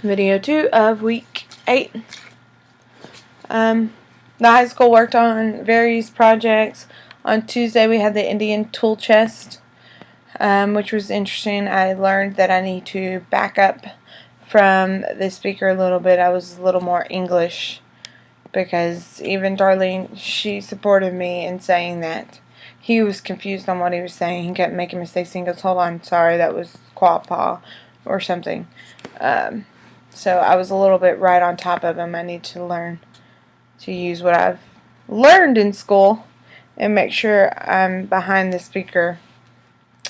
Video 2 of week 8. The high school worked on various projects. On Tuesday we had the Indian tool chest, which was interesting. I learned that I need to back up from the speaker a little bit. I was a little more English because even Darlene, she supported me in saying that he was confused on what he was saying. He kept making mistakes. He goes, "Hold on, sorry, that was quapaw," or something. So I was a little bit right on top of him. I need to learn to use what I've learned in school and make sure I'm behind the speaker.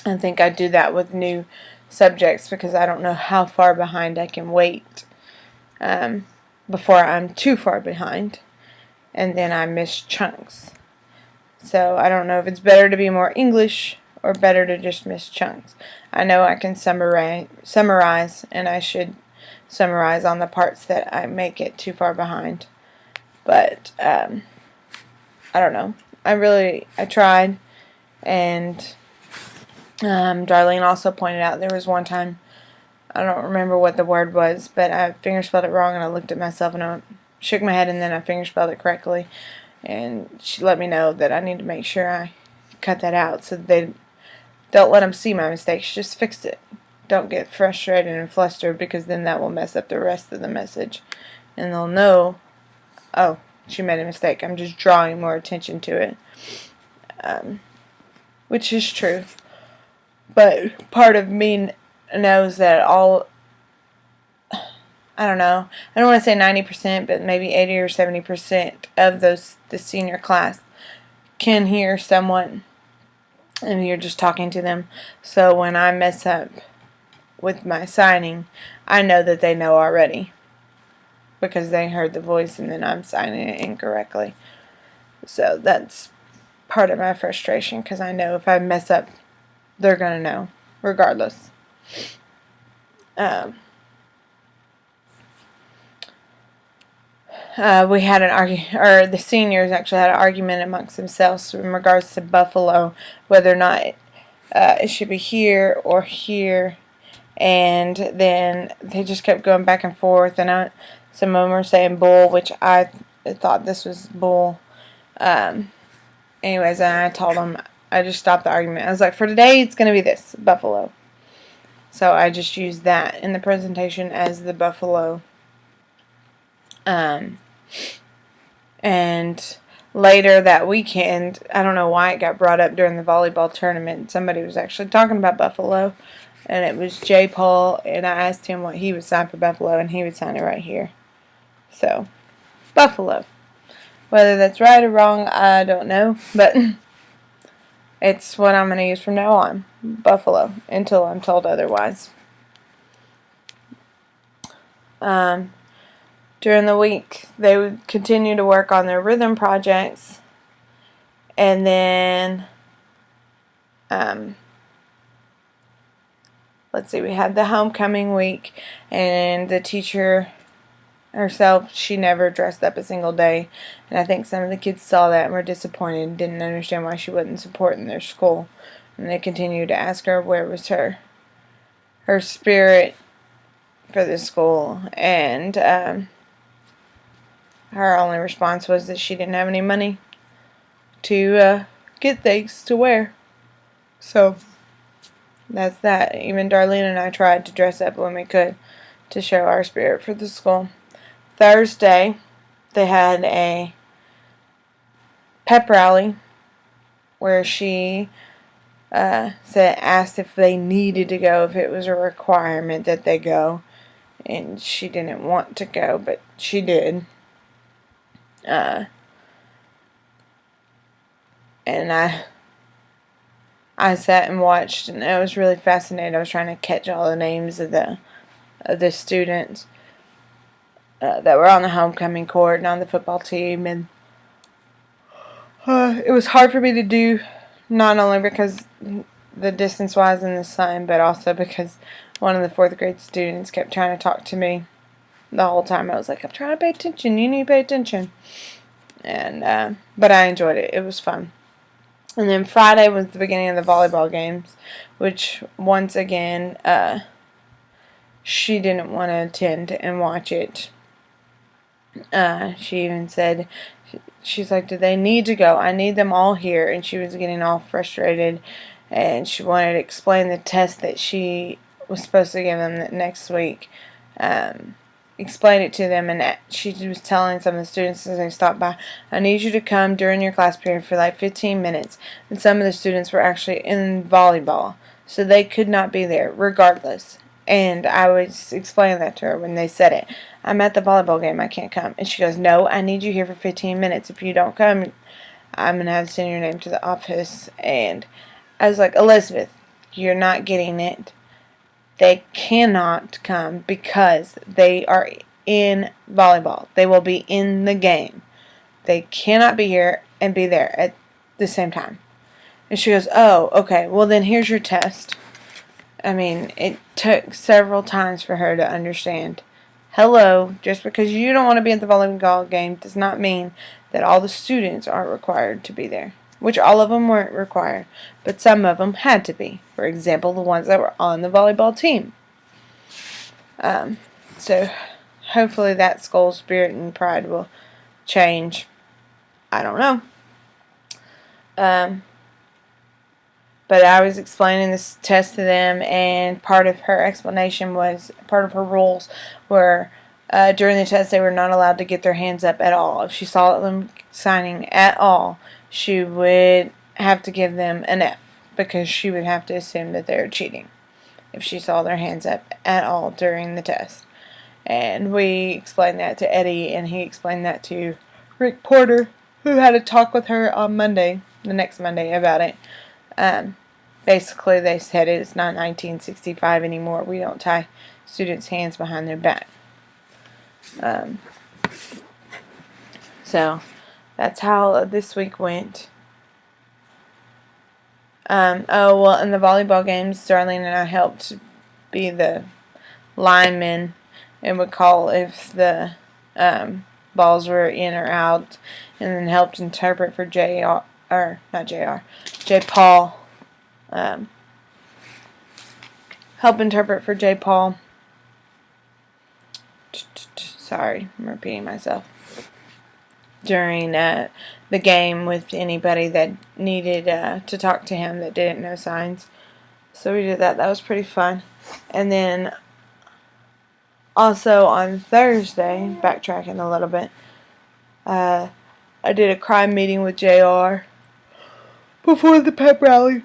I think I do that with new subjects because I don't know how far behind I can wait before I'm too far behind, and then I miss chunks. So I don't know if it's better to be more English or better to just miss chunks. I know I can summarize, and I should summarize on the parts that I may get too far behind. But I don't know. I tried, and Darlene also pointed out there was one time, I don't remember what the word was, but I fingerspelled it wrong, and I looked at myself and I shook my head, and then I fingerspelled it correctly, and she let me know that I need to make sure I cut that out so they don't let them see my mistakes. Just fix it. Don't get frustrated and flustered, because then that will mess up the rest of the message, and they'll know, oh, she made a mistake. I'm just drawing more attention to it, which is true. But part of me knows that I don't know, I don't want to say 90%, but maybe 80 or 70% of the senior class can hear someone, and you're just talking to them. So when I mess up with my signing, I know that they know already, because they heard the voice and then I'm signing it incorrectly. So that's part of my frustration, because I know if I mess up, they're going to know, regardless. We had an argument, or the seniors actually had an argument amongst themselves in regards to Buffalo, whether or not it should be here or here, and then they just kept going back and forth, and some of them were saying bull, which I thought this was bull. Anyways, and I told them, I just stopped the argument. I was like, for today, it's going to be this, Buffalo. So I just used that in the presentation as the Buffalo. And later that weekend, I don't know why it got brought up during the volleyball tournament. Somebody was actually talking about Buffalo, and it was J. Paul, and I asked him what he would sign for Buffalo, and he would sign it right here. So, Buffalo. Whether that's right or wrong, I don't know, but it's what I'm going to use from now on. Buffalo, until I'm told otherwise. During the week, they would continue to work on their rhythm projects, and then, let's see, we had the homecoming week, and the teacher herself, she never dressed up a single day, and I think some of the kids saw that and were disappointed and didn't understand why she wasn't supporting their school, and they continued to ask her where was her spirit for the school, and her only response was that she didn't have any money to get things to wear. So that's that. Even Darlene and I tried to dress up when we could to show our spirit for the school. Thursday, they had a pep rally where she asked if they needed to go, if it was a requirement that they go, and she didn't want to go, but she did. And I sat and watched, and I was really fascinated. I was trying to catch all the names of the students that were on the homecoming court and on the football team, and it was hard for me to do, not only because the distance-wise and the sign, but also because one of the 4th grade students kept trying to talk to me the whole time. I was like, I'm trying to pay attention. You need to pay attention. And but I enjoyed it. It was fun. And then Friday was the beginning of the volleyball games, which once again she didn't want to attend and watch it. She even said, she's like, do they need to go? I need them all here. And she was getting all frustrated, and she wanted to explain the test that she was supposed to give them next week. Explain it to them, and she was telling some of the students as they stopped by, I need you to come during your class period for like 15 minutes. And some of the students were actually in volleyball, so they could not be there regardless. And I was explaining that to her when they said it. I'm at the volleyball game, I can't come. And she goes, no, I need you here for 15 minutes. If you don't come, I'm going to have to send your name to the office. And I was like, Elizabeth, you're not getting it. They cannot come because they are in volleyball. They will be in the game. They cannot be here and be there at the same time. And she goes, oh, okay, well then here's your test. I mean, it took several times for her to understand. Hello, just because you don't want to be at the volleyball game does not mean that all the students aren't required to be there. Which all of them weren't required, but some of them had to be. For example, the ones that were on the volleyball team. So hopefully that school spirit and pride will change. I don't know. But I was explaining this test to them, and part of her explanation was, part of her rules were, during the test they were not allowed to get their hands up at all. If she saw them signing at all, she would have to give them an F, because she would have to assume that they were cheating if she saw their hands up at all during the test. And we explained that to Eddie, and he explained that to Rick Porter, who had a talk with her on Monday, the next Monday, about it. Basically, they said it's not 1965 anymore. We don't tie students' hands behind their back. So, that's how this week went. Oh, well, in the volleyball games, Darlene and I helped be the linemen and would call if the balls were in or out, and then helped interpret for J. Paul. Help interpret for J. Paul. Sorry, I'm repeating myself. During the game with anybody that needed to talk to him that didn't know signs. So we did that. That was pretty fun. And then also on Thursday, backtracking a little bit, I did a crime meeting with JR before the pep rally.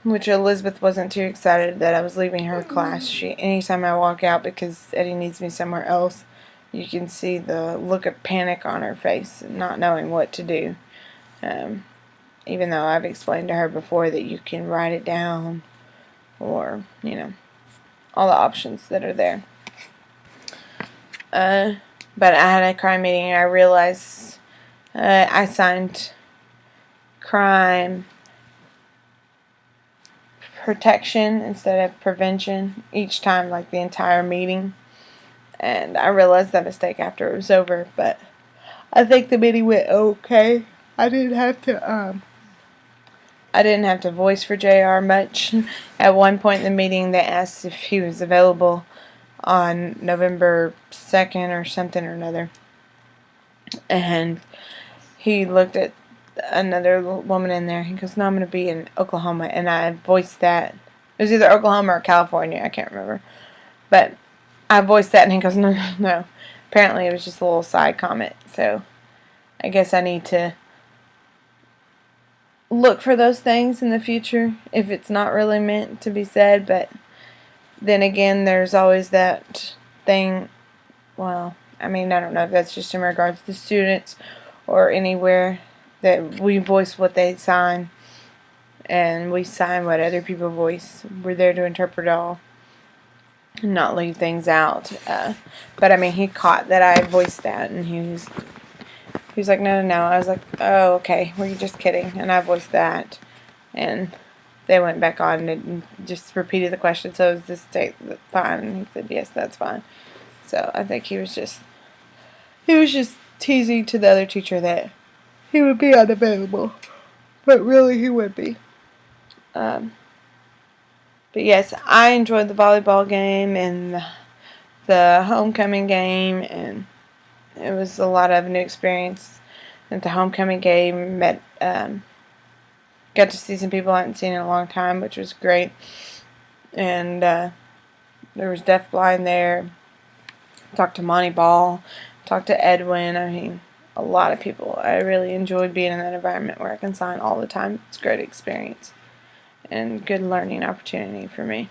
Which Elizabeth wasn't too excited that I was leaving her class. Anytime I walk out because Eddie needs me somewhere else, you can see the look of panic on her face, not knowing what to do. Even though I've explained to her before that you can write it down, or, all the options that are there. But I had a crime meeting, and I realized I signed crime protection instead of prevention each time, like the entire meeting. And I realized that mistake after it was over, but I think the meeting went okay. I didn't have to voice for JR much. At one point in the meeting, they asked if he was available on November 2nd or something or another. And he looked at another woman in there. He goes, no, I'm going to be in Oklahoma. And I voiced that. It was either Oklahoma or California. I can't remember. But I voiced that, and he goes, no, no, no. Apparently it was just a little side comment. So I guess I need to look for those things in the future if it's not really meant to be said. But then again, there's always that thing. Well, I mean, I don't know if that's just in regards to students or anywhere, that we voice what they sign, and we sign what other people voice. We're there to interpret all, and not leave things out. But I mean, he caught that I voiced that, and he was like, no, no, no. I was like, oh, okay, were you just kidding? And I voiced that, and they went back on and just repeated the question. So is this date fine? And he said, yes, that's fine. So I think he was just teasing to the other teacher that he would be unavailable, but really he would be. But yes, I enjoyed the volleyball game and the homecoming game, and it was a lot of new experience. At the homecoming game, got to see some people I hadn't seen in a long time, which was great. And there was Deaf Blind there. Talked to Monty Ball, talked to Edwin. I mean, a lot of people. I really enjoyed being in that environment where I can sign all the time. It's a great experience and good learning opportunity for me.